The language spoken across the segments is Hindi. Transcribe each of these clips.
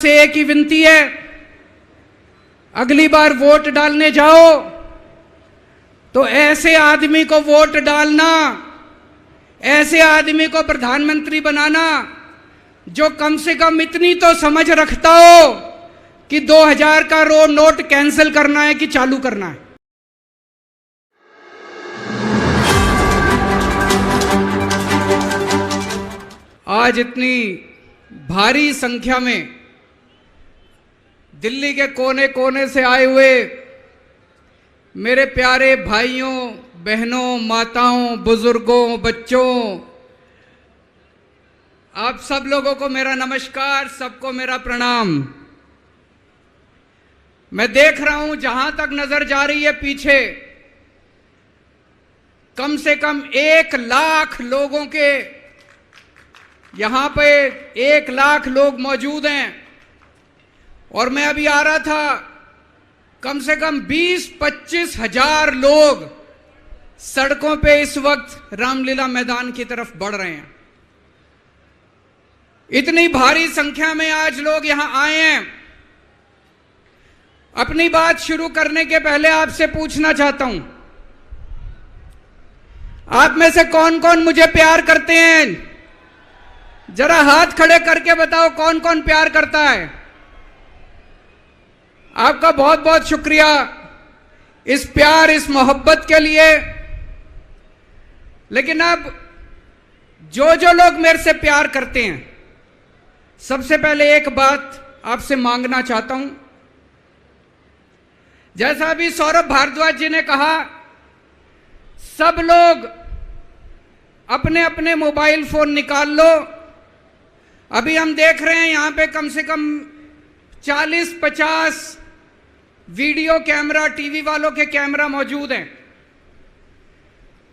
से एक ही विनती है, अगली बार वोट डालने जाओ तो ऐसे आदमी को वोट डालना, ऐसे आदमी को प्रधानमंत्री बनाना जो कम से कम इतनी तो समझ रखता हो कि 2000 का नोट कैंसिल करना है कि चालू करना है। आज इतनी भारी संख्या में दिल्ली के कोने कोने से आए हुए मेरे प्यारे भाइयों, बहनों, माताओं, बुजुर्गों, बच्चों, आप सब लोगों को मेरा नमस्कार, सबको मेरा प्रणाम। मैं देख रहा हूं जहां तक नजर जा रही है पीछे कम से कम 1 लाख लोगों के, यहां पे 1 लाख लोग मौजूद हैं। और मैं अभी आ रहा था, कम से कम 20-25 हजार लोग सड़कों पे इस वक्त रामलीला मैदान की तरफ बढ़ रहे हैं। इतनी भारी संख्या में आज लोग यहां आए हैं। अपनी बात शुरू करने के पहले आपसे पूछना चाहता हूं, आप में से कौन कौन मुझे प्यार करते हैं? जरा हाथ खड़े करके बताओ कौन कौन प्यार करता है। आपका बहुत बहुत शुक्रिया इस प्यार, इस मोहब्बत के लिए। लेकिन अब जो जो लोग मेरे से प्यार करते हैं, सबसे पहले एक बात आपसे मांगना चाहता हूं। जैसा अभी सौरभ भारद्वाज जी ने कहा, सब लोग अपने अपने मोबाइल फोन निकाल लो। अभी हम देख रहे हैं यहां पे कम से कम 40-50 वीडियो कैमरा, टीवी वालों के कैमरा मौजूद हैं।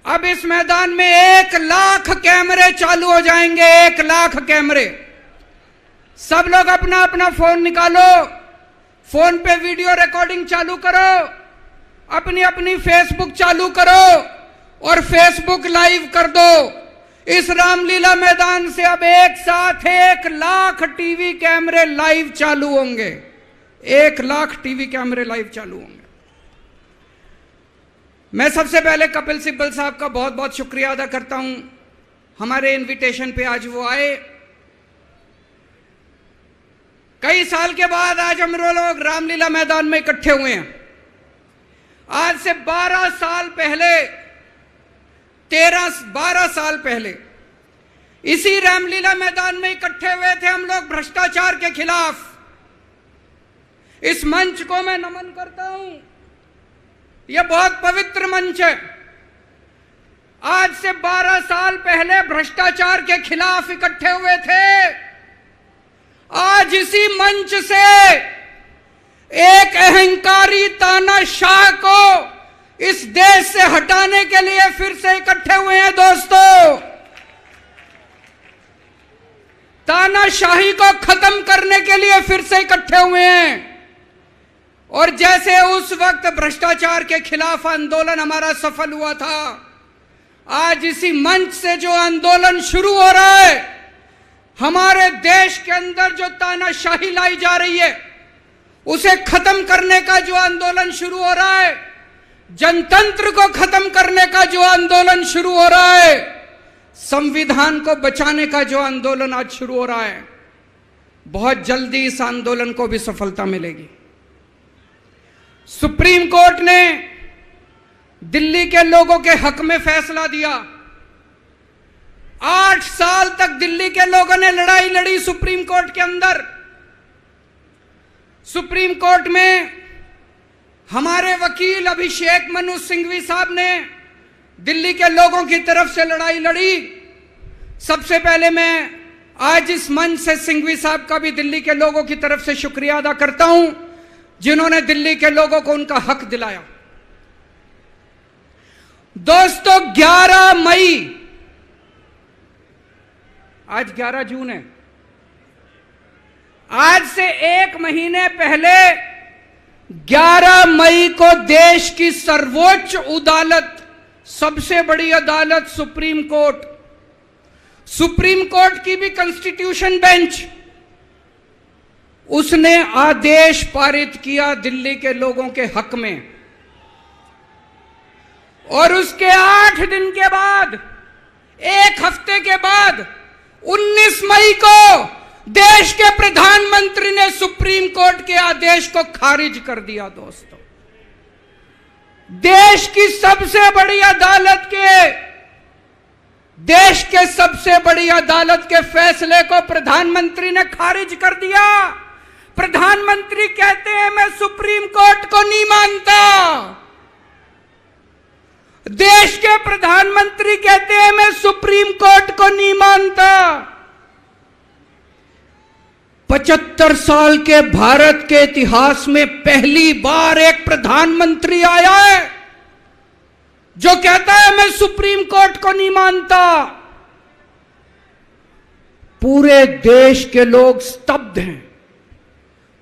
अब इस मैदान में 1 लाख कैमरे चालू हो जाएंगे, 1 लाख कैमरे। सब लोग अपना अपना फोन निकालो, फोन पे वीडियो रिकॉर्डिंग चालू करो, अपनी अपनी फेसबुक चालू करो और फेसबुक लाइव कर दो। इस रामलीला मैदान से अब एक साथ 1 लाख टीवी कैमरे लाइव चालू होंगे, 1 लाख टीवी कैमरे लाइव चालू होंगे। मैं सबसे पहले कपिल सिब्बल साहब का बहुत बहुत शुक्रिया अदा करता हूं, हमारे इनविटेशन पे आज वो आए। कई साल के बाद आज हम लोग रामलीला मैदान में इकट्ठे हुए हैं। आज से 12 साल पहले, 12 साल पहले इसी रामलीला मैदान में इकट्ठे हुए थे हम लोग भ्रष्टाचार के खिलाफ। इस मंच को मैं नमन करता हूं, यह बहुत पवित्र मंच है। आज से 12 साल पहले भ्रष्टाचार के खिलाफ इकट्ठे हुए थे। आज इसी मंच से एक अहंकारी तानाशाह को इस देश से हटाने के लिए फिर से इकट्ठे हुए हैं। दोस्तों, तानाशाही को खत्म करने के लिए फिर से इकट्ठे हुए हैं। और जैसे उस वक्त भ्रष्टाचार के खिलाफ आंदोलन हमारा सफल हुआ था, आज इसी मंच से जो आंदोलन शुरू हो रहा है, हमारे देश के अंदर जो तानाशाही लाई जा रही है उसे खत्म करने का जो आंदोलन शुरू हो रहा है, जनतंत्र को खत्म करने का जो आंदोलन शुरू हो रहा है, संविधान को बचाने का जो आंदोलन आज शुरू हो रहा है, बहुत जल्दी इस आंदोलन को भी सफलता मिलेगी। सुप्रीम कोर्ट ने दिल्ली के लोगों के हक में फैसला दिया। 8 साल तक दिल्ली के लोगों ने लड़ाई लड़ी सुप्रीम कोर्ट के अंदर। सुप्रीम कोर्ट में हमारे वकील अभिषेक मनु सिंघवी साहब ने दिल्ली के लोगों की तरफ से लड़ाई लड़ी। सबसे पहले मैं आज इस मंच से सिंघवी साहब का भी दिल्ली के लोगों की तरफ से शुक्रिया अदा करता हूं, जिन्होंने दिल्ली के लोगों को उनका हक दिलाया। दोस्तों, 11 मई, आज 11 जून है, आज से 1 महीने पहले 11 मई को देश की सर्वोच्च अदालत, सबसे बड़ी अदालत सुप्रीम कोर्ट की भी कॉन्स्टिट्यूशन बेंच उसने आदेश पारित किया दिल्ली के लोगों के हक में, और उसके 8 दिन के बाद, 1 हफ्ते के बाद 19 मई को देश के प्रधानमंत्री ने सुप्रीम कोर्ट के आदेश को खारिज कर दिया। दोस्तों, देश की सबसे बड़ी अदालत के फैसले को प्रधानमंत्री ने खारिज कर दिया। प्रधानमंत्री कहते हैं मैं सुप्रीम कोर्ट को नहीं मानता। देश के प्रधानमंत्री कहते हैं मैं सुप्रीम कोर्ट को नहीं मानता। 75 साल के भारत के इतिहास में पहली बार एक प्रधानमंत्री आया है जो कहता है मैं सुप्रीम कोर्ट को नहीं मानता। पूरे देश के लोग स्तब्ध हैं।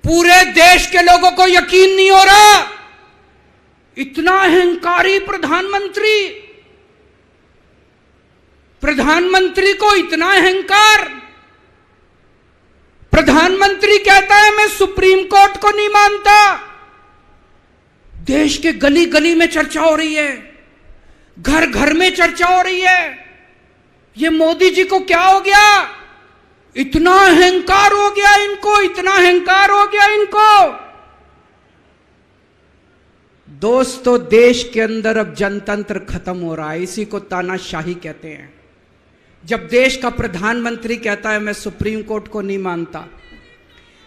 पूरे देश के लोगों को यकीन नहीं हो रहा, इतना अहंकारी प्रधानमंत्री को इतना अहंकार। प्रधानमंत्री कहता है मैं सुप्रीम कोर्ट को नहीं मानता। देश के गली गली में चर्चा हो रही है, घर घर में चर्चा हो रही है, ये मोदी जी को क्या हो गया, इतना अहंकार हो गया इनको, इतना अहंकार हो गया इनको। दोस्तों, देश के अंदर अब जनतंत्र खत्म हो रहा है। इसी को तानाशाही कहते हैं। जब देश का प्रधानमंत्री कहता है मैं सुप्रीम कोर्ट को नहीं मानता,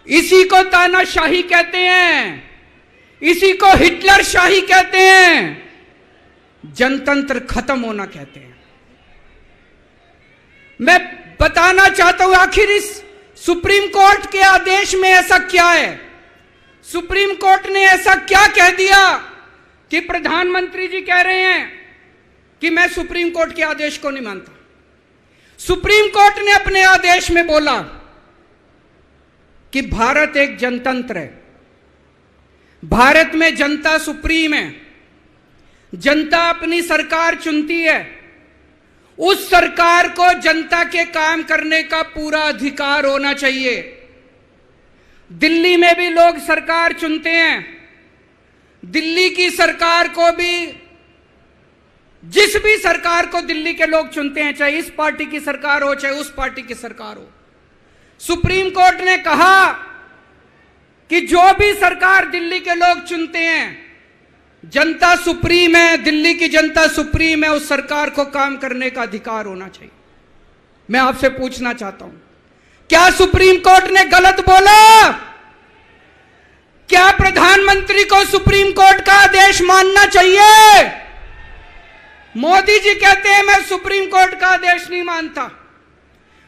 इसी को तानाशाही कहते हैं, इसी को हिटलर शाही कहते हैं, जनतंत्र खत्म होना कहते हैं। मैं बताना चाहता हूं आखिर इस सुप्रीम कोर्ट के आदेश में ऐसा क्या है। सुप्रीम कोर्ट ने ऐसा क्या कह दिया कि प्रधानमंत्री जी कह रहे हैं कि मैं सुप्रीम कोर्ट के आदेश को नहीं मानता। सुप्रीम कोर्ट ने अपने आदेश में बोला कि भारत एक जनतंत्र है, भारत में जनता सुप्रीम है, जनता अपनी सरकार चुनती है, उस सरकार को जनता के काम करने का पूरा अधिकार होना चाहिए। दिल्ली में भी लोग सरकार चुनते हैं, दिल्ली की सरकार को भी, जिस भी सरकार को दिल्ली के लोग चुनते हैं, चाहे इस पार्टी की सरकार हो चाहे उस पार्टी की सरकार हो, सुप्रीम कोर्ट ने कहा कि जो भी सरकार दिल्ली के लोग चुनते हैं, जनता सुप्रीम है, दिल्ली की जनता सुप्रीम है, उस सरकार को काम करने का अधिकार होना चाहिए। मैं आपसे पूछना चाहता हूं, क्या सुप्रीम कोर्ट ने गलत बोला? क्या प्रधानमंत्री को सुप्रीम कोर्ट का आदेश मानना चाहिए? मोदी जी कहते हैं मैं सुप्रीम कोर्ट का आदेश नहीं मानता।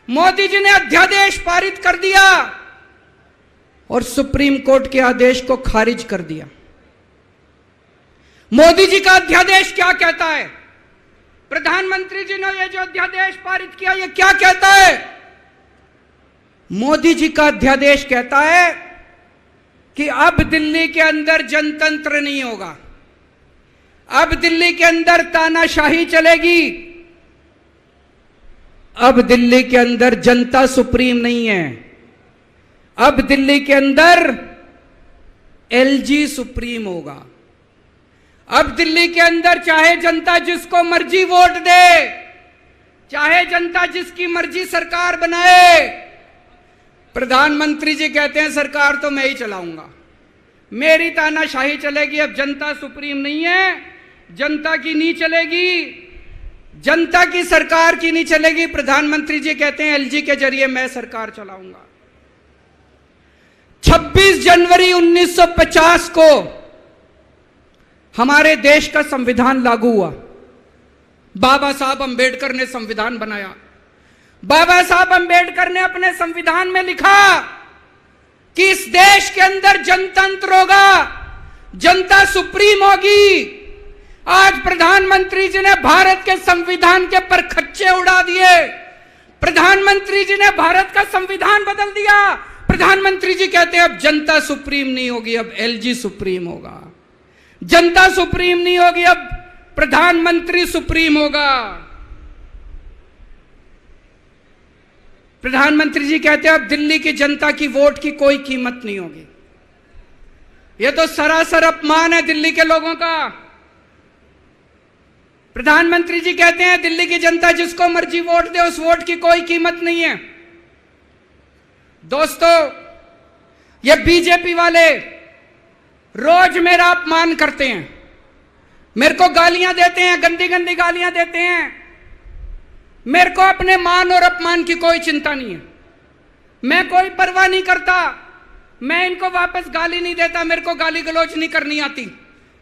मोदी जी ने अध्यादेश पारित कर दिया और सुप्रीम कोर्ट के आदेश को खारिज कर दिया। मोदी जी का अध्यादेश क्या कहता है? प्रधानमंत्री जी ने यह जो अध्यादेश पारित किया, यह क्या कहता है? मोदी जी का अध्यादेश कहता है कि अब दिल्ली के अंदर जनतंत्र नहीं होगा, अब दिल्ली के अंदर तानाशाही चलेगी, अब दिल्ली के अंदर जनता सुप्रीम नहीं है, अब दिल्ली के अंदर एलजी सुप्रीम होगा। अब दिल्ली के अंदर चाहे जनता जिसको मर्जी वोट दे, चाहे जनता जिसकी मर्जी सरकार बनाए, प्रधानमंत्री जी कहते हैं सरकार तो मैं ही चलाऊंगा, मेरी तानाशाही चलेगी। अब जनता सुप्रीम नहीं है, जनता की नहीं चलेगी, जनता की सरकार की नहीं चलेगी। प्रधानमंत्री जी कहते हैं एलजी के जरिए मैं सरकार चलाऊंगा। 26 जनवरी 1950 को हमारे देश का संविधान लागू हुआ। बाबा साहब अंबेडकर ने संविधान बनाया। बाबा साहब अंबेडकर ने अपने संविधान में लिखा कि इस देश के अंदर जनतंत्र होगा, जनता सुप्रीम होगी। आज प्रधानमंत्री जी ने भारत के संविधान के परखच्चे उड़ा दिए। प्रधानमंत्री जी ने भारत का संविधान बदल दिया। प्रधानमंत्री जी कहते हैं अब जनता सुप्रीम नहीं होगी, अब एलजी सुप्रीम होगा। जनता सुप्रीम नहीं होगी, अब प्रधानमंत्री सुप्रीम होगा। प्रधानमंत्री जी कहते हैं अब दिल्ली की जनता की वोट की कोई कीमत नहीं होगी। यह तो सरासर अपमान है दिल्ली के लोगों का। प्रधानमंत्री जी कहते हैं दिल्ली की जनता जिसको मर्जी वोट दे, उस वोट की कोई कीमत नहीं है। दोस्तों, ये बीजेपी वाले रोज मेरा अपमान करते हैं, मेरे को गालियां देते हैं, गंदी गंदी गालियां देते हैं। मेरे को अपने मान और अपमान की कोई चिंता नहीं है, मैं कोई परवाह नहीं करता। मैं इनको वापस गाली नहीं देता, मेरे को गाली गलौज नहीं करनी आती,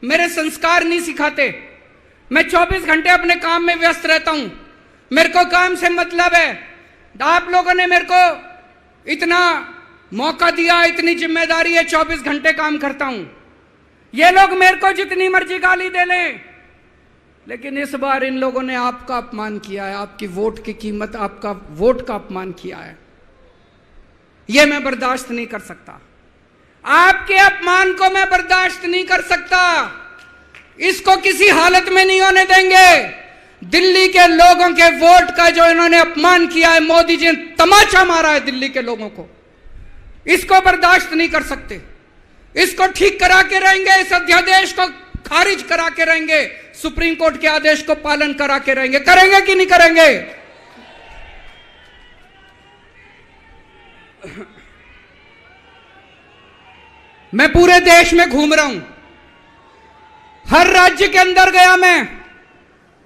मेरे संस्कार नहीं सिखाते। मैं 24 घंटे अपने काम में व्यस्त रहता हूं, मेरे को काम से मतलब है। आप लोगों ने मेरे को इतना मौका दिया, इतनी जिम्मेदारी है, 24 घंटे काम करता हूं। ये लोग मेरे को जितनी मर्जी गाली दे लें, लेकिन इस बार इन लोगों ने आपका अपमान किया है, आपकी वोट की कीमत, आपका वोट का अपमान किया है। यह मैं बर्दाश्त नहीं कर सकता, आपके अपमान को मैं बर्दाश्त नहीं कर सकता। इसको किसी हालत में नहीं होने देंगे। दिल्ली के लोगों के वोट का जो इन्होंने अपमान किया है, मोदी जी ने तमाचा मारा है दिल्ली के लोगों को, इसको बर्दाश्त नहीं कर सकते। इसको ठीक करा के रहेंगे, इस अध्यादेश को खारिज करा के रहेंगे, सुप्रीम कोर्ट के आदेश को पालन करा के रहेंगे। करेंगे कि नहीं करेंगे? मैं पूरे देश में घूम रहा हूं, हर राज्य के अंदर गया। मैं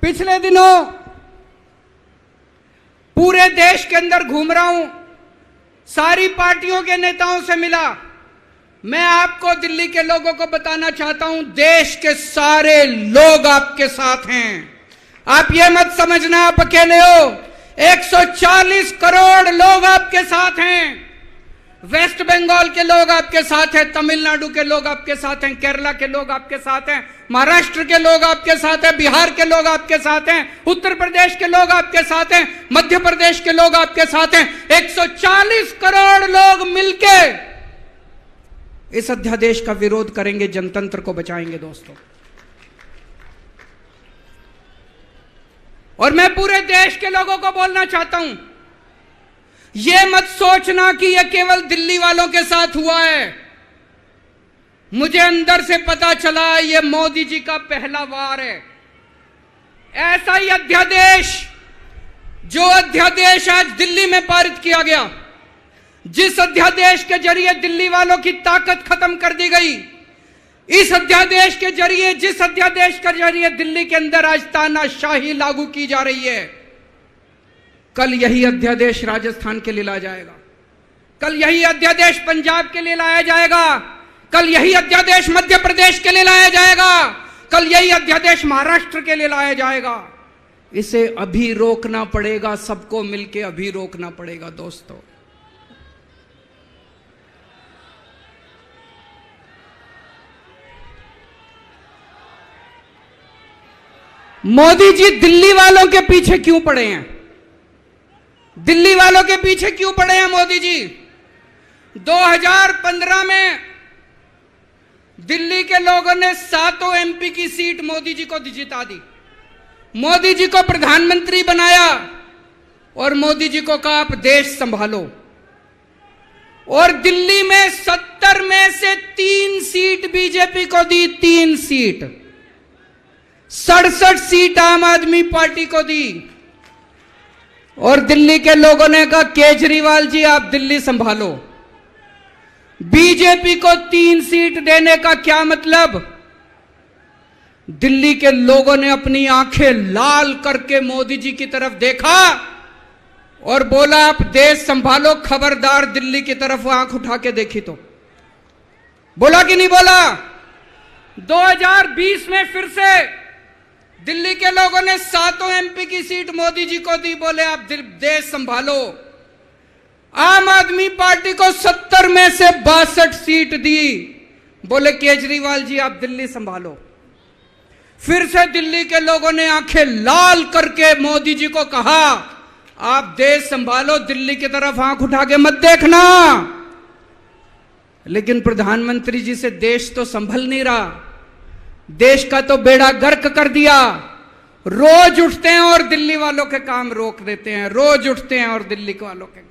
पिछले दिनों पूरे देश के अंदर घूम रहा हूं, सारी पार्टियों के नेताओं से मिला। मैं आपको दिल्ली के लोगों को बताना चाहता हूं, देश के सारे लोग आपके साथ हैं। आप ये मत समझना आप अकेले हो, 140 करोड़ लोग आपके साथ हैं। वेस्ट बंगाल के लोग आपके साथ हैं, तमिलनाडु के लोग आपके साथ हैं, केरला के लोग आपके साथ हैं, महाराष्ट्र के लोग आपके साथ हैं, बिहार के लोग आपके साथ हैं, उत्तर प्रदेश के लोग आपके साथ हैं, मध्य प्रदेश के लोग आपके साथ हैं। 140 करोड़ लोग मिलके इस अध्यादेश का विरोध करेंगे, जनतंत्र को बचाएंगे दोस्तों। और मैं पूरे देश के लोगों को बोलना चाहता हूं, यह मत सोचना कि यह केवल दिल्ली वालों के साथ हुआ है। मुझे अंदर से पता चला यह मोदी जी का पहला वार है। ऐसा ही अध्यादेश, जो अध्यादेश आज दिल्ली में पारित किया गया, जिस अध्यादेश के जरिए दिल्ली वालों की ताकत खत्म कर दी गई, इस अध्यादेश के जरिए, जिस अध्यादेश के जरिए दिल्ली के अंदर आज तानाशाही लागू की जा रही है, कल यही अध्यादेश राजस्थान के लिए लाया जाएगा, कल यही अध्यादेश पंजाब के लिए लाया जाएगा, कल यही अध्यादेश मध्य प्रदेश के लिए लाया जाएगा, कल यही अध्यादेश महाराष्ट्र के लिए लाया जाएगा। इसे अभी रोकना पड़ेगा, सबको मिलकर अभी रोकना पड़ेगा दोस्तों। मोदी जी दिल्ली वालों के पीछे क्यों पड़े हैं? दिल्ली वालों के पीछे क्यों पड़े हैं मोदी जी? 2015 में दिल्ली के लोगों ने 7 एमपी की सीट मोदी जी को जिता दी, मोदी जी को प्रधानमंत्री बनाया और मोदी जी को कहा आप देश संभालो। और दिल्ली में 70 में से 3 सीट बीजेपी को दी, 3 सीट, 67 सीट आम आदमी पार्टी को दी। और दिल्ली के लोगों ने कहा केजरीवाल जी आप दिल्ली संभालो। बीजेपी को 3 सीट देने का क्या मतलब? दिल्ली के लोगों ने अपनी आंखें लाल करके मोदी जी की तरफ देखा और बोला आप देश संभालो, खबरदार दिल्ली की तरफ आंख उठा के देखी तो। बोला कि नहीं बोला? 2020 में फिर से दिल्ली के लोगों ने 7 एमपी की सीट मोदी जी को दी, बोले आप देश संभालो। आम आदमी पार्टी को 70 में से 62 सीट दी, बोले केजरीवाल जी आप दिल्ली संभालो। फिर से दिल्ली के लोगों ने आंखें लाल करके मोदी जी को कहा आप देश संभालो, दिल्ली की तरफ आंख उठा के मत देखना। लेकिन प्रधानमंत्री जी से देश तो संभल नहीं रहा, देश का तो बेड़ा गर्क कर दिया। रोज उठते हैं और दिल्ली वालों के काम रोक देते हैं, रोज उठते हैं और दिल्ली वालों के काम।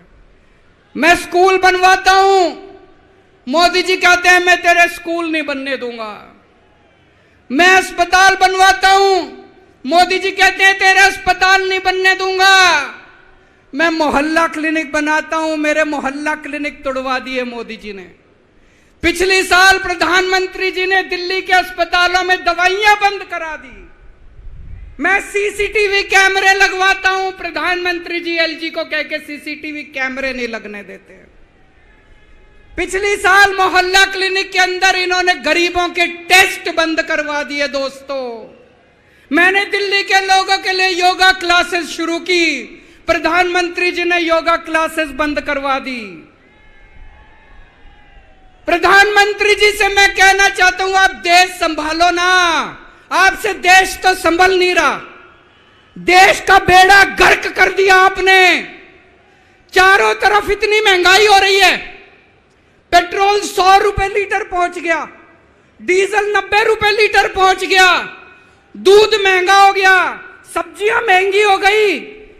मैं स्कूल बनवाता हूं, मोदी जी कहते हैं मैं तेरे स्कूल नहीं बनने दूंगा। मैं अस्पताल बनवाता हूं, मोदी जी कहते हैं तेरे अस्पताल नहीं बनने दूंगा। मैं मोहल्ला क्लिनिक बनाता हूं, मेरे मोहल्ला क्लिनिक तोड़वा दिए मोदी जी ने। पिछले साल प्रधानमंत्री जी ने दिल्ली के अस्पतालों में दवाइयां बंद करा दी। मैं सीसीटीवी कैमरे लगवाता हूं, प्रधानमंत्री जी एलजी को कह के सीसीटीवी कैमरे नहीं लगने देते। पिछले साल मोहल्ला क्लिनिक के अंदर इन्होंने गरीबों के टेस्ट बंद करवा दिए। दोस्तों, मैंने दिल्ली के लोगों के लिए योगा क्लासेस शुरू की, प्रधानमंत्री जी ने योगा क्लासेस बंद करवा दी। प्रधानमंत्री जी से मैं कहना चाहता हूं, आप देश संभालो ना, आपसे देश तो संभल नहीं रहा। देश का बेड़ा गर्क कर दिया आपने। चारों तरफ इतनी महंगाई हो रही है, पेट्रोल 100 रुपए लीटर पहुंच गया, डीजल 90 रुपए लीटर पहुंच गया, दूध महंगा हो गया, सब्जियां महंगी हो गई,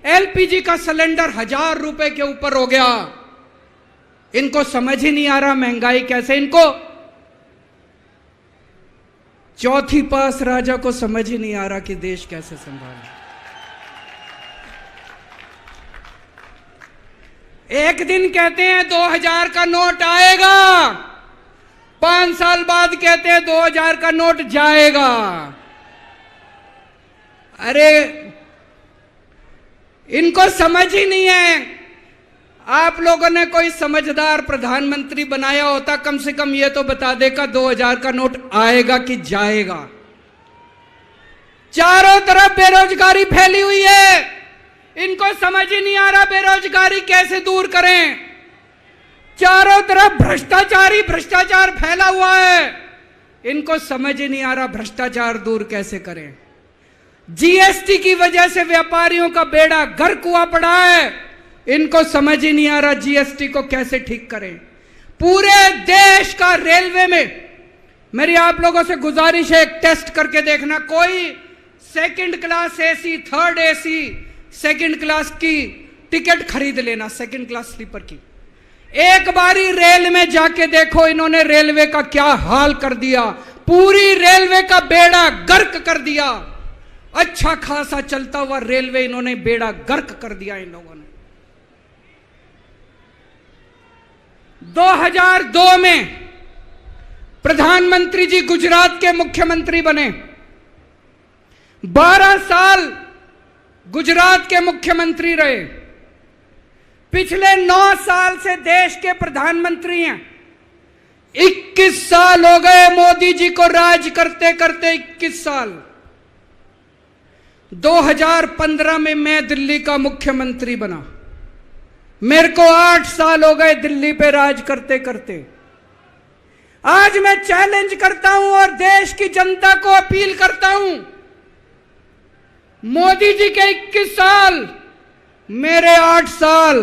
एलपीजी का सिलेंडर 1000 रुपए के ऊपर हो गया। इनको समझ ही नहीं आ रहा महंगाई कैसे, इनको चौथी पास राजा को समझ ही नहीं आ रहा कि देश कैसे संभाले। एक दिन कहते हैं 2000 का नोट आएगा, 5 साल बाद कहते हैं 2000 का नोट जाएगा। अरे इनको समझ ही नहीं है। आप लोगों ने कोई समझदार प्रधानमंत्री बनाया होता, कम से कम ये तो बता देगा 2000 का नोट आएगा कि जाएगा। चारों तरफ बेरोजगारी फैली हुई है, इनको समझ ही नहीं आ रहा बेरोजगारी कैसे दूर करें। चारों तरफ भ्रष्टाचार फैला हुआ है, इनको समझ ही नहीं आ रहा भ्रष्टाचार दूर कैसे करें। जीएसटी की वजह से व्यापारियों का बेड़ा गर्क हुआ पड़ा है, इनको समझ ही नहीं आ रहा जीएसटी को कैसे ठीक करें। पूरे देश का रेलवे में मेरी आप लोगों से गुजारिश है, एक टेस्ट करके देखना। कोई second class AC, third AC, second class की टिकट खरीद लेना, सेकंड क्लास स्लीपर की। एक बारी रेल में जाके देखो इन्होंने रेलवे का क्या हाल कर दिया। पूरी रेलवे का बेड़ा गर्क कर दिया। अच्छा खासा चलता हुआ रेलवे इन्होंने बेड़ा गर्क कर दिया इन लोगों ने। 2002 में प्रधानमंत्री जी गुजरात के मुख्यमंत्री बने, 12 साल गुजरात के मुख्यमंत्री रहे। पिछले 9 साल से देश के प्रधानमंत्री हैं। 21 साल हो गए मोदी जी को राज करते करते, 21 साल। 2015 में मैं दिल्ली का मुख्यमंत्री बना, मेरे को 8 साल हो गए दिल्ली पे राज करते करते। आज मैं चैलेंज करता हूं और देश की जनता को अपील करता हूं, मोदी जी के 21 साल, मेरे 8 साल,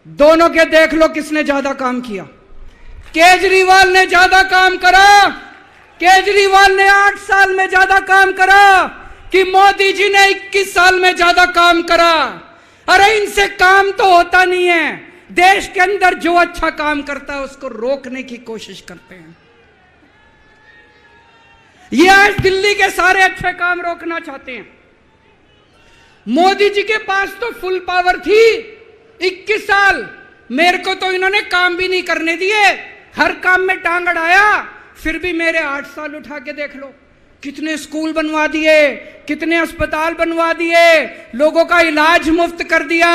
दोनों के देख लो किसने ज्यादा काम किया। केजरीवाल ने ज्यादा काम करा, केजरीवाल ने 8 साल में ज्यादा काम करा कि मोदी जी ने 21 साल में ज्यादा काम करा। अरे इनसे काम तो होता नहीं है। देश के अंदर जो अच्छा काम करता है उसको रोकने की कोशिश करते हैं। ये आज दिल्ली के सारे अच्छे काम रोकना चाहते हैं। मोदी जी के पास तो फुल पावर थी 21 साल, मेरे को तो इन्होंने काम भी नहीं करने दिए, हर काम में टांग अड़ाया। फिर भी मेरे 8 साल उठा के देख लो, कितने स्कूल बनवा दिए, कितने अस्पताल बनवा दिए, लोगों का इलाज मुफ्त कर दिया,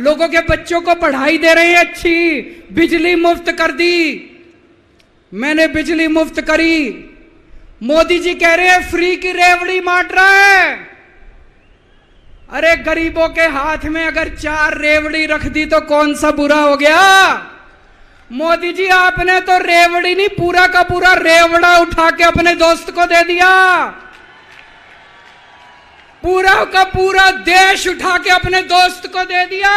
लोगों के बच्चों को पढ़ाई दे रहे हैं अच्छी, बिजली मुफ्त कर दी। मैंने बिजली मुफ्त करी। मोदी जी कह रहे हैं फ्री की रेवड़ी बांट रहा है। अरे गरीबों के हाथ में अगर 4 रेवड़ी रख दी तो कौन सा बुरा हो गया। मोदी जी आपने तो रेवड़ी नहीं, पूरा का पूरा रेवड़ा उठा के अपने दोस्त को दे दिया। पूरा का पूरा देश उठा के अपने दोस्त को दे दिया।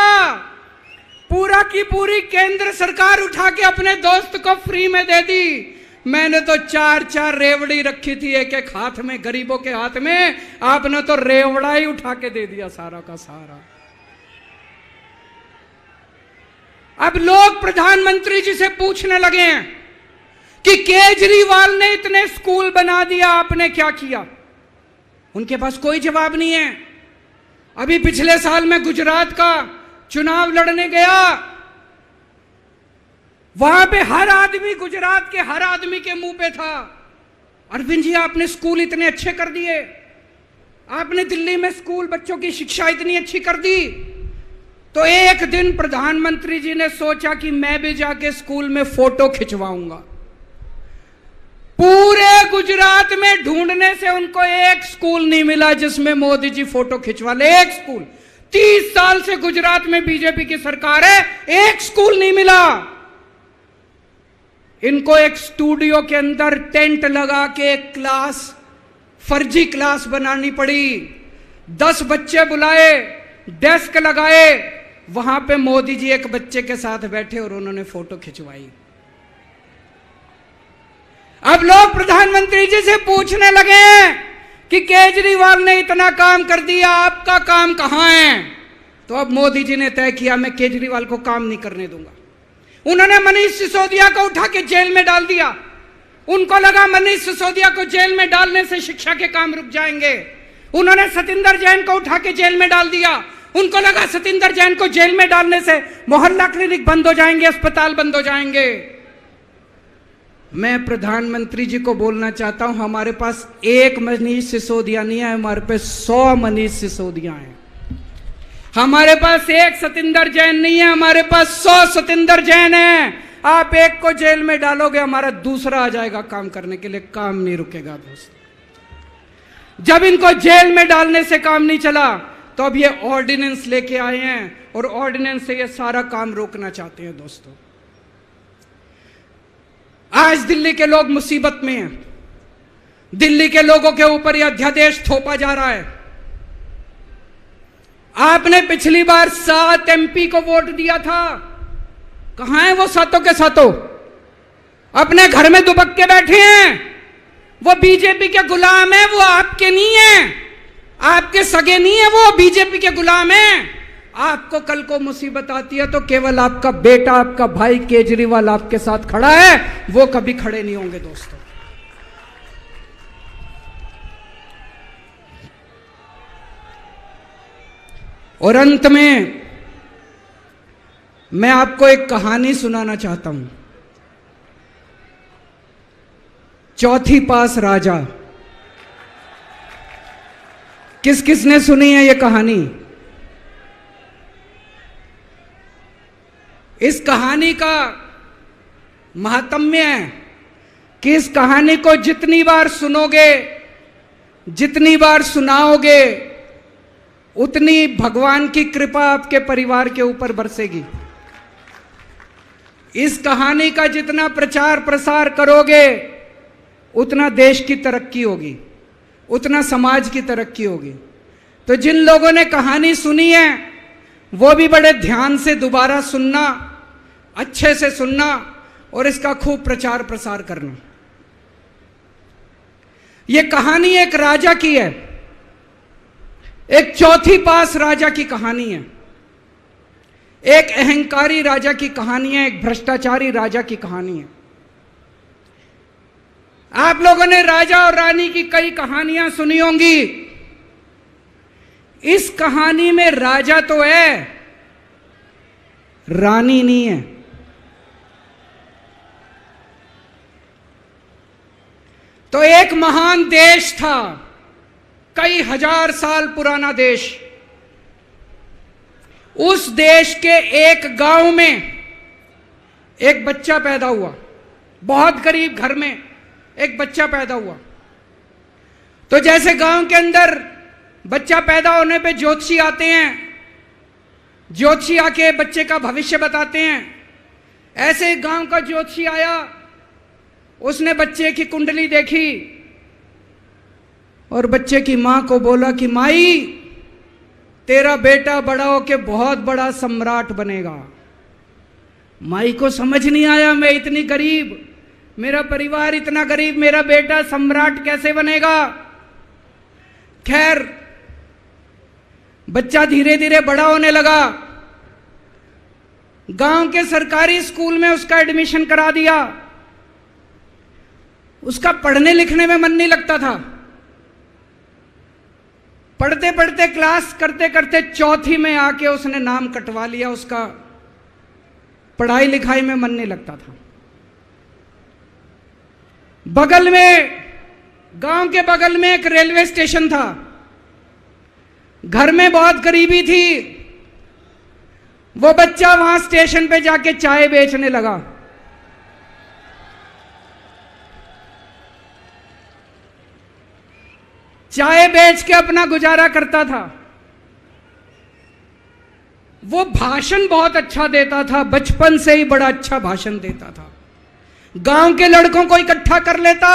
पूरा की पूरी केंद्र सरकार उठा के अपने दोस्त को फ्री में दे दी। मैंने तो 4 रेवड़ी रखी थी एक एक हाथ में, गरीबों के हाथ में, आपने तो रेवड़ा ही उठा के दे दिया सारा का सारा। अब लोग प्रधानमंत्री जी से पूछने लगे हैं कि केजरीवाल ने इतने स्कूल बना दिया, आपने क्या किया? उनके पास कोई जवाब नहीं है। अभी पिछले साल मैं गुजरात का चुनाव लड़ने गया, वहां पे हर आदमी, गुजरात के हर आदमी के मुंह पे था, अरविंद जी आपने स्कूल इतने अच्छे कर दिए, आपने दिल्ली में स्कूल बच्चों की शिक्षा इतनी अच्छी कर दी। तो एक दिन प्रधानमंत्री जी ने सोचा कि मैं भी जाके स्कूल में फोटो खिंचवाऊंगा। पूरे गुजरात में ढूंढने से उनको एक स्कूल नहीं मिला जिसमें मोदी जी फोटो खिंचवा ले। एक स्कूल, 30 साल से गुजरात में बीजेपी की सरकार है, एक स्कूल नहीं मिला। इनको एक स्टूडियो के अंदर टेंट लगा के एक क्लास, फर्जी क्लास बनानी पड़ी। 10 बच्चे बुलाए, डेस्क लगाए, वहां पे मोदी जी एक बच्चे के साथ बैठे और उन्होंने फोटो खिंचवाई। अब लोग प्रधानमंत्री जी से पूछने लगे कि केजरीवाल ने इतना काम कर दिया, आपका काम कहां है? तो अब मोदी जी ने तय किया मैं केजरीवाल को काम नहीं करने दूंगा। उन्होंने मनीष सिसोदिया को उठा के जेल में डाल दिया। उनको लगा मनीष सिसोदिया को जेल में डालने से शिक्षा के काम रुक जाएंगे। उन्होंने सतिंदर जैन को उठा के जेल में डाल दिया। उनको लगा सतिंदर जैन को जेल में डालने से मोहल्ला क्लिनिक बंद हो जाएंगे, अस्पताल बंद हो जाएंगे। मैं प्रधानमंत्री जी को बोलना चाहता हूं, हमारे पास एक मनीष सिसोदिया नहीं है, हमारे पास 100 मनीष सिसोदिया हैं। हमारे पास एक सतिंदर जैन नहीं है, हमारे पास 100 सतिंदर जैन है। आप एक को जेल में डालोगे, हमारा दूसरा आ जाएगा काम करने के लिए, काम नहीं रुकेगा दोस्तों। जब इनको जेल में डालने से काम नहीं चला तो अब ये ऑर्डिनेंस लेके आए हैं और ऑर्डिनेंस से ये सारा काम रोकना चाहते हैं दोस्तों। आज दिल्ली के लोग मुसीबत में हैं। दिल्ली के लोगों के ऊपर यह अध्यादेश थोपा जा रहा है। आपने पिछली बार 7 एमपी को वोट दिया था, कहां है वो सातों के सातों? अपने घर में दुबक के बैठे हैं। वो बीजेपी के गुलाम है, वो आपके नहीं है, आपके सगे नहीं है, वो बीजेपी के गुलाम है। आपको कल को मुसीबत आती है तो केवल आपका बेटा, आपका भाई केजरीवाल आपके साथ खड़ा है, वो कभी खड़े नहीं होंगे दोस्तों। और अंत में मैं आपको एक कहानी सुनाना चाहता हूं। चौथी पास राजा, किस किसने सुनी है ये कहानी? इस कहानी का महात्म्य है कि इस कहानी को जितनी बार सुनोगे, जितनी बार सुनाओगे, उतनी भगवान की कृपा आपके परिवार के ऊपर बरसेगी। इस कहानी का जितना प्रचार प्रसार करोगे, उतना देश की तरक्की होगी, उतना समाज की तरक्की होगी। तो जिन लोगों ने कहानी सुनी है वो भी बड़े ध्यान से दोबारा सुनना, अच्छे से सुनना और इसका खूब प्रचार प्रसार करना। यह कहानी एक राजा की है, एक चौथी पास राजा की कहानी है, एक अहंकारी राजा की कहानी है, एक भ्रष्टाचारी राजा की कहानी है। आप लोगों ने राजा और रानी की कई कहानियां सुनी होंगी। इस कहानी में राजा तो है, रानी नहीं है। तो एक महान देश था, कई हजार साल पुराना देश। उस देश के एक गांव में एक बच्चा पैदा हुआ, बहुत गरीब घर में एक बच्चा पैदा हुआ। तो जैसे गांव के अंदर बच्चा पैदा होने पे ज्योतिषी आते हैं, ज्योतिषी आके बच्चे का भविष्य बताते हैं, ऐसे गांव का ज्योतिषी आया, उसने बच्चे की कुंडली देखी और बच्चे की मां को बोला कि माई, तेरा बेटा बड़ा होके बहुत बड़ा सम्राट बनेगा। माई को समझ नहीं आया, मैं इतनी गरीब, मेरा परिवार इतना गरीब, मेरा बेटा सम्राट कैसे बनेगा। खैर बच्चा धीरे धीरे बड़ा होने लगा। गांव के सरकारी स्कूल में उसका एडमिशन करा दिया। उसका पढ़ने लिखने में मन नहीं लगता था। पढ़ते पढ़ते क्लास करते करते चौथी में आके उसने नाम कटवा लिया। उसका पढ़ाई लिखाई में मन नहीं लगता था। बगल में, गांव के बगल में एक रेलवे स्टेशन था। घर में बहुत गरीबी थी। वो बच्चा वहां स्टेशन पे जाके चाय बेचने लगा। चाय बेच के अपना गुजारा करता था। वो भाषण बहुत अच्छा देता था, बचपन से ही बड़ा अच्छा भाषण देता था। गांव के लड़कों को इकट्ठा कर लेता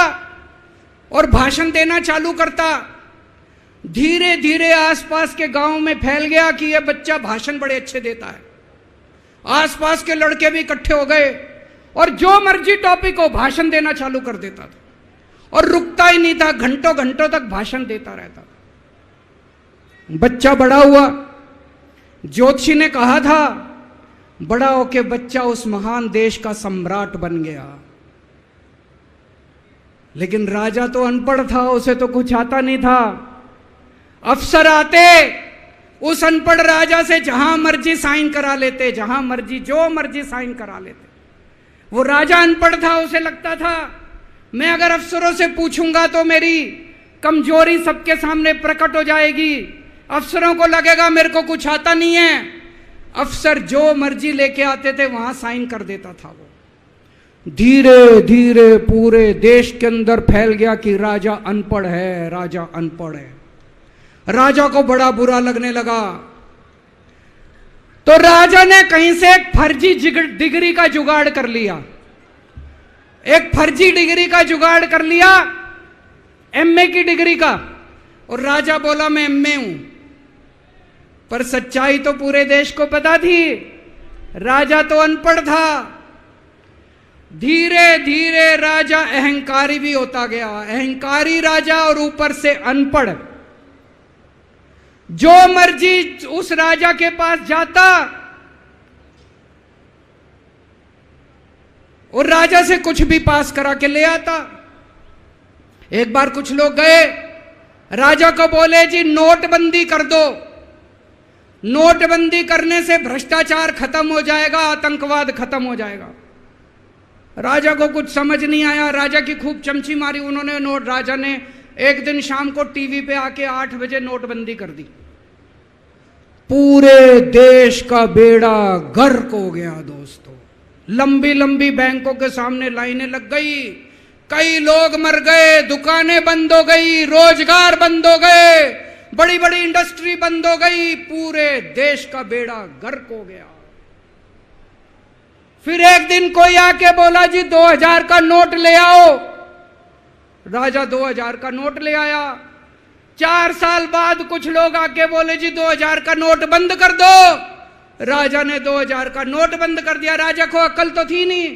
और भाषण देना चालू करता। धीरे धीरे आसपास के गांव में फैल गया कि यह बच्चा भाषण बड़े अच्छे देता है। आसपास के लड़के भी इकट्ठे हो गए और जो मर्जी टॉपिक हो भाषण देना चालू कर देता था और रुकता ही नहीं था। घंटों घंटों तक भाषण देता रहता था। बच्चा बड़ा हुआ। ज्योतिषी ने कहा था बड़ा होके बच्चा उस महान देश का सम्राट बन गया। लेकिन राजा तो अनपढ़ था, उसे तो कुछ आता नहीं था। अफसर आते, उस अनपढ़ राजा से जहां मर्जी साइन करा लेते, जहां मर्जी जो मर्जी साइन करा लेते। वो राजा अनपढ़ था, उसे लगता था मैं अगर अफसरों से पूछूंगा तो मेरी कमजोरी सबके सामने प्रकट हो जाएगी। अफसरों को लगेगा मेरे को कुछ आता नहीं है। अफसर जो मर्जी लेके आते थे वहां साइन कर देता था। वो धीरे धीरे पूरे देश के अंदर फैल गया कि राजा अनपढ़ है, राजा अनपढ़ है। राजा को बड़ा बुरा लगने लगा। तो राजा ने कहीं से एक फर्जी डिग्री का जुगाड़ कर लिया। एक फर्जी डिग्री का जुगाड़ कर लिया, एमए की डिग्री का। और राजा बोला मैं एमए हूं। पर सच्चाई तो पूरे देश को पता थी, राजा तो अनपढ़ था। धीरे धीरे राजा अहंकारी भी होता गया। अहंकारी राजा और ऊपर से अनपढ़। जो मर्जी उस राजा के पास जाता और राजा से कुछ भी पास करा के ले आता। एक बार कुछ लोग गए, राजा को बोले जी नोटबंदी कर दो। नोटबंदी करने से भ्रष्टाचार खत्म हो जाएगा, आतंकवाद खत्म हो जाएगा। राजा को कुछ समझ नहीं आया। राजा की खूब चमची मारी उन्होंने। राजा ने एक दिन शाम को टीवी पे आके 8 बजे नोटबंदी कर दी। पूरे देश का बेड़ा गर्क हो गया दोस्तों। लंबी लंबी बैंकों के सामने लाइनें लग गई। कई लोग मर गए, दुकानें बंद हो गई, रोजगार बंद हो गए, बड़ी बड़ी इंडस्ट्री बंद हो गई। पूरे देश का बेड़ा गर्क हो गया। फिर एक दिन कोई आके बोला जी 2000 का नोट ले आओ। राजा 2000 का नोट ले आया। 4 साल बाद कुछ लोग आके बोले जी 2000 का नोट बंद कर दो। राजा ने 2000 का नोट बंद कर दिया। राजा को अकल तो थी नहीं,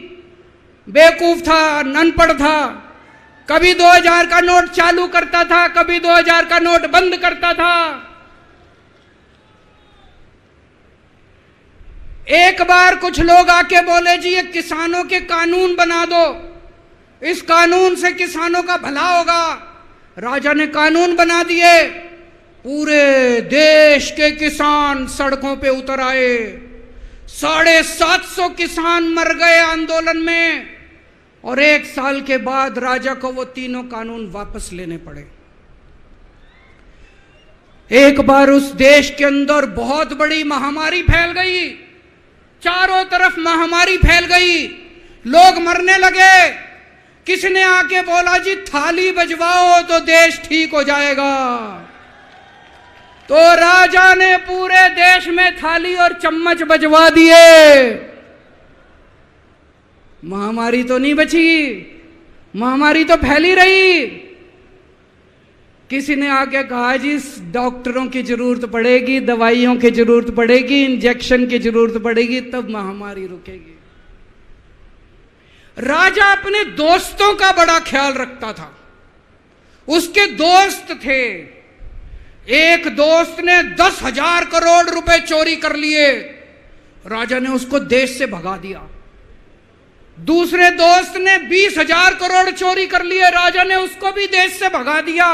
बेवकूफ था, अनपढ़ था। कभी 2000 का नोट चालू करता था, कभी 2000 का नोट बंद करता था। एक बार कुछ लोग आके बोले जी ये किसानों के कानून बना दो, इस कानून से किसानों का भला होगा। राजा ने कानून बना दिए। पूरे देश के किसान सड़कों पे उतर आए। 750 किसान मर गए आंदोलन में। और 1 साल के बाद राजा को वो तीनों कानून वापस लेने पड़े। एक बार उस देश के अंदर बहुत बड़ी महामारी फैल गई। चारों तरफ महामारी फैल गई, लोग मरने लगे। किसी ने आके बोला जी थाली बजवाओ तो देश ठीक हो जाएगा। तो राजा ने पूरे देश में थाली और चम्मच बजवा दिए। महामारी तो नहीं बची, महामारी तो फैली रही। किसी ने आके कहा जी डॉक्टरों की जरूरत पड़ेगी, दवाइयों की जरूरत पड़ेगी, इंजेक्शन की जरूरत पड़ेगी, तब महामारी रुकेगी। राजा अपने दोस्तों का बड़ा ख्याल रखता था। उसके दोस्त थे। एक दोस्त ने 10,000 करोड़ रुपए चोरी कर लिए राजा ने उसको देश से भगा दिया। दूसरे दोस्त ने 20,000 करोड़ चोरी कर लिए, राजा ने उसको भी देश से भगा दिया।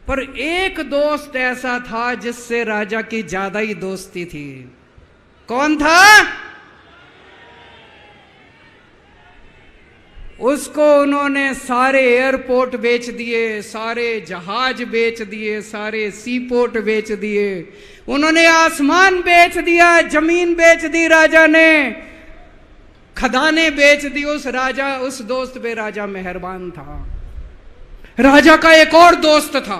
पर एक दोस्त ऐसा था जिससे राजा की ज्यादा ही दोस्ती थी। कौन था? उसको उन्होंने सारे एयरपोर्ट बेच दिए, सारे जहाज बेच दिए, सारे सीपोर्ट बेच दिए, उन्होंने आसमान बेच दिया, जमीन बेच दी राजा ने, खदाने बेच दी। उस दोस्त पे राजा मेहरबान था। राजा का एक और दोस्त था।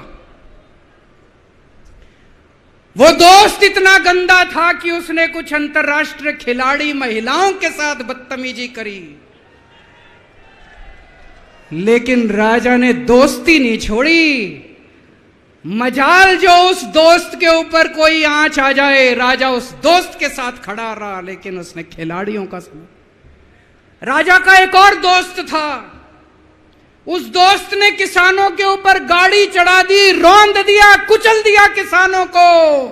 वो दोस्त इतना गंदा था कि उसने कुछ अंतर्राष्ट्रीय खिलाड़ी महिलाओं के साथ बदतमीजी करी, लेकिन राजा ने दोस्ती नहीं छोड़ी। मजाल जो उस दोस्त के ऊपर कोई आंच आ जाए, राजा उस दोस्त के साथ खड़ा रहा, लेकिन उसने खिलाड़ियों का समझ। राजा का एक और दोस्त था। उस दोस्त ने किसानों के ऊपर गाड़ी चढ़ा दी, रौंद दिया, कुचल दिया किसानों को।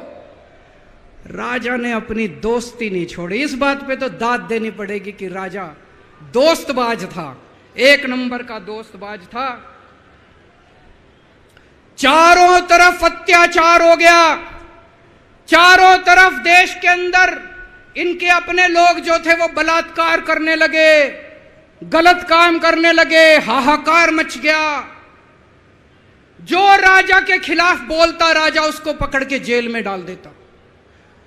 राजा ने अपनी दोस्ती नहीं छोड़ी। इस बात पे तो दाद देनी पड़ेगी कि राजा दोस्तबाज था, एक नंबर का दोस्तबाज था। चारों तरफ अत्याचार हो गया, चारों तरफ देश के अंदर इनके अपने लोग जो थे वो बलात्कार करने लगे, गलत काम करने लगे, हाहाकार मच गया। जो राजा के खिलाफ बोलता, राजा उसको पकड़ के जेल में डाल देता।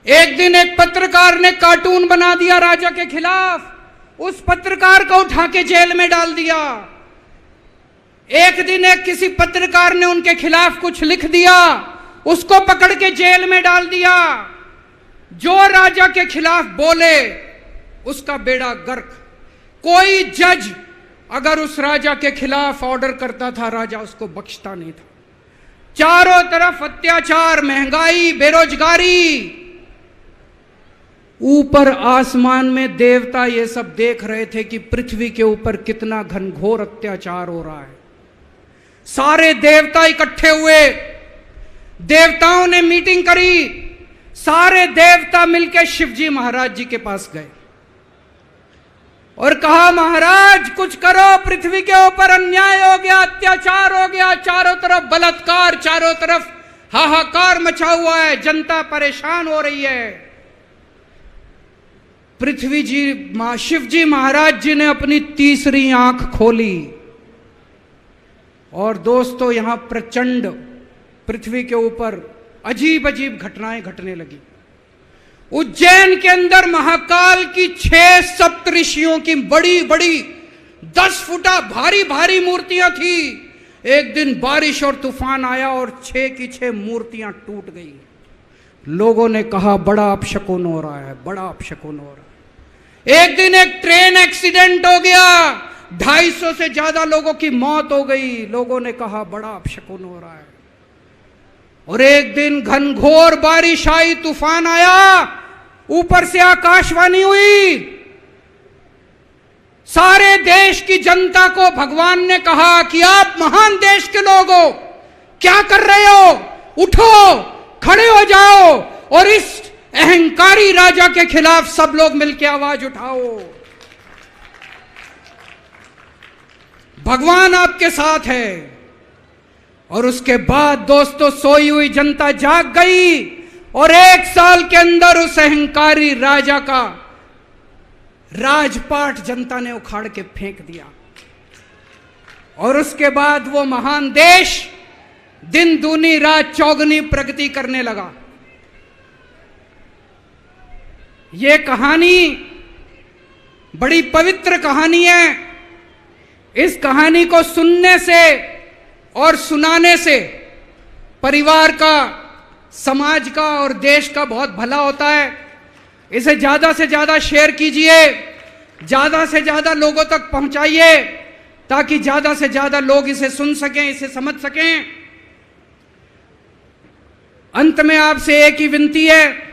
एक दिन एक पत्रकार ने कार्टून बना दिया राजा के खिलाफ, उस पत्रकार को उठा के जेल में डाल दिया। एक दिन एक किसी पत्रकार ने उनके खिलाफ कुछ लिख दिया, उसको पकड़ के जेल में डाल दिया। जो राजा के खिलाफ बोले उसका बेड़ा गर्क। कोई जज अगर उस राजा के खिलाफ ऑर्डर करता था, राजा उसको बख्शता नहीं था। चारों तरफ अत्याचार, महंगाई, बेरोजगारी। ऊपर आसमान में देवता ये सब देख रहे थे कि पृथ्वी के ऊपर कितना घनघोर अत्याचार हो रहा है। सारे देवता इकट्ठे हुए, देवताओं ने मीटिंग करी। सारे देवता मिलकर शिवजी महाराज जी के पास गए और कहा, महाराज कुछ करो, पृथ्वी के ऊपर अन्याय हो गया, अत्याचार हो गया, चारों तरफ बलात्कार, चारों तरफ हाहाकार मचा हुआ है, जनता परेशान हो रही है। पृथ्वी जी, शिवजी महाराज जी ने अपनी तीसरी आंख खोली और दोस्तों यहां प्रचंड पृथ्वी के ऊपर अजीब अजीब घटनाएं घटने लगी। उज्जैन के अंदर महाकाल की 6 सप्तऋषियों की बड़ी बड़ी 10 फुटा भारी भारी मूर्तियां थी। एक दिन बारिश और तूफान आया और 6 की 6 मूर्तियां टूट गई। लोगों ने कहा बड़ा अपशकुन हो रहा है, बड़ा अपशकुन हो रहा है। एक दिन एक ट्रेन एक्सीडेंट हो गया, 250 से ज्यादा लोगों की मौत हो गई। लोगों ने कहा बड़ा अपशकुन हो रहा है। और एक दिन घनघोर बारिश आई, तूफान आया, ऊपर से आकाशवाणी हुई। सारे देश की जनता को भगवान ने कहा कि आप महान देश के लोग हो, क्या कर रहे हो, उठो, खड़े हो जाओ और इस अहंकारी राजा के खिलाफ सब लोग मिलकर आवाज उठाओ। भगवान आपके साथ है। और उसके बाद दोस्तों सोई हुई जनता जाग गई और 1 साल के अंदर उस अहंकारी राजा का राजपाट जनता ने उखाड़ के फेंक दिया। और उसके बाद वो महान देश दिन दूनी रात चौगनी प्रगति करने लगा। ये कहानी बड़ी पवित्र कहानी है। इस कहानी को सुनने से और सुनाने से परिवार का, समाज का और देश का बहुत भला होता है। इसे ज्यादा से ज्यादा शेयर कीजिए, ज्यादा से ज्यादा लोगों तक पहुंचाइए ताकि ज्यादा से ज्यादा लोग इसे सुन सकें, इसे समझ सकें। अंत में आपसे एक ही विनती है,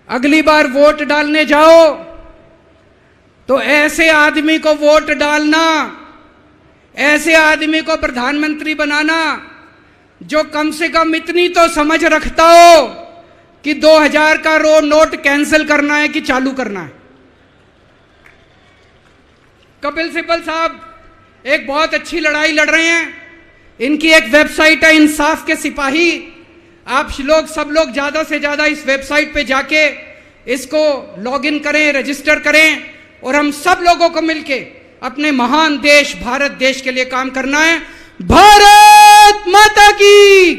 अगली बार वोट डालने जाओ तो ऐसे आदमी को वोट डालना, ऐसे आदमी को प्रधानमंत्री बनाना जो कम से कम इतनी तो समझ रखता हो कि 2000 का नोट कैंसिल करना है कि चालू करना है। कपिल सिब्बल साहब एक बहुत अच्छी लड़ाई लड़ रहे हैं। इनकी एक वेबसाइट है इंसाफ के सिपाही। आप लोग सब लोग ज्यादा से ज्यादा इस वेबसाइट पे जाके इसको लॉगिन करें, रजिस्टर करें और हम सब लोगों को मिलके अपने महान देश भारत देश के लिए काम करना है। भारत माता की।